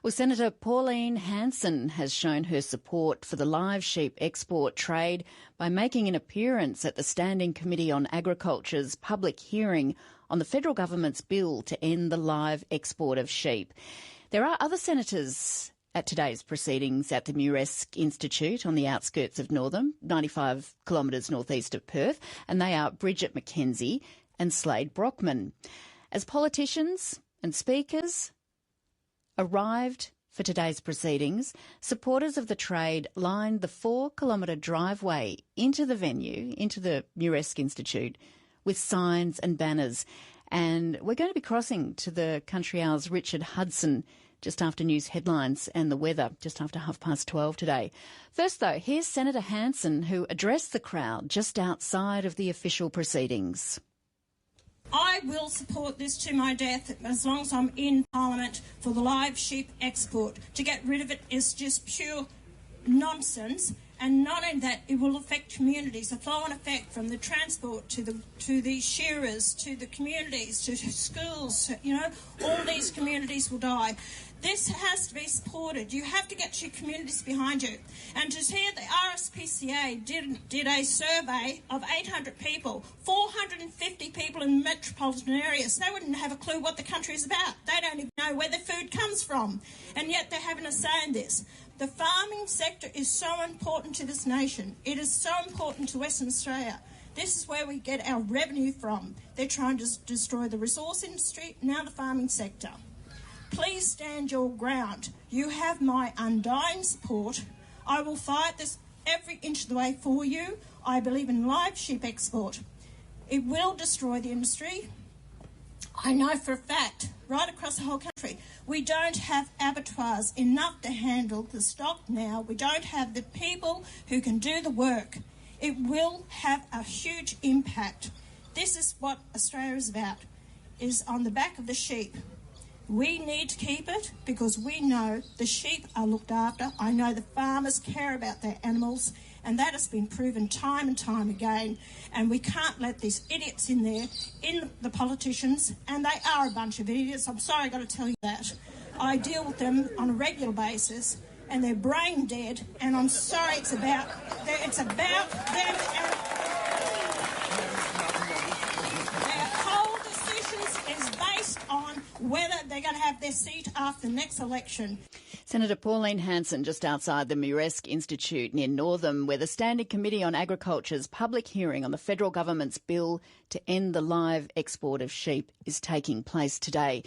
Well, Senator Pauline Hanson has shown her support for the live sheep export trade by making an appearance at the Standing Committee on Agriculture's public hearing on the federal government's bill to end the live export of sheep. There are other senators at today's proceedings at the Muresk Institute on the outskirts of Northam, 95 kilometres northeast of Perth, and they are Bridget McKenzie and Slade Brockman. As politicians and speakers arrived for today's proceedings, supporters of the trade lined the 4-kilometre driveway into the venue, into the Muresk Institute, with signs and banners. And we're going to be crossing to the Country Hour's Richard Hudson just after news headlines and the weather, just after 12:30 today. First, though, here's Senator Hanson, who addressed the crowd just outside of the official proceedings. I will support this to my death as long as I'm in Parliament for the live sheep export. To get rid of it is just pure nonsense, and not only that, it will affect communities. The flow-on effect from the transport to the shearers, to the communities, to schools, all these communities will die. This has to be supported. You have to get your communities behind you. And to hear the RSPCA did a survey of 800 people, 450 people in metropolitan areas. They wouldn't have a clue what the country is about. They don't even know where the food comes from. And yet they're having a say in this. The farming sector is so important to this nation. It is so important to Western Australia. This is where we get our revenue from. They're trying to destroy the resource industry, now the farming sector. Please stand your ground. You have my undying support. I will fight this every inch of the way for you. I believe in live sheep export. It will destroy the industry. I know for a fact, right across the whole country, we don't have abattoirs enough to handle the stock now. We don't have the people who can do the work. It will have a huge impact. This is what Australia is about, is on the back of the sheep. We need to keep it because we know the sheep are looked after. I know the farmers care about their animals, and that has been proven time and time again. And we can't let these idiots in there, in the politicians, and they are a bunch of idiots. I'm sorry, I've got to tell you that. I deal with them on a regular basis, and they're brain dead, and I'm sorry, it's about them and their whole decisions is based on whether they're going to have their seat after the next election. Senator Pauline Hanson just outside the Muresk Institute near Northam, where the Standing Committee on Agriculture's public hearing on the federal government's bill to end the live export of sheep is taking place today.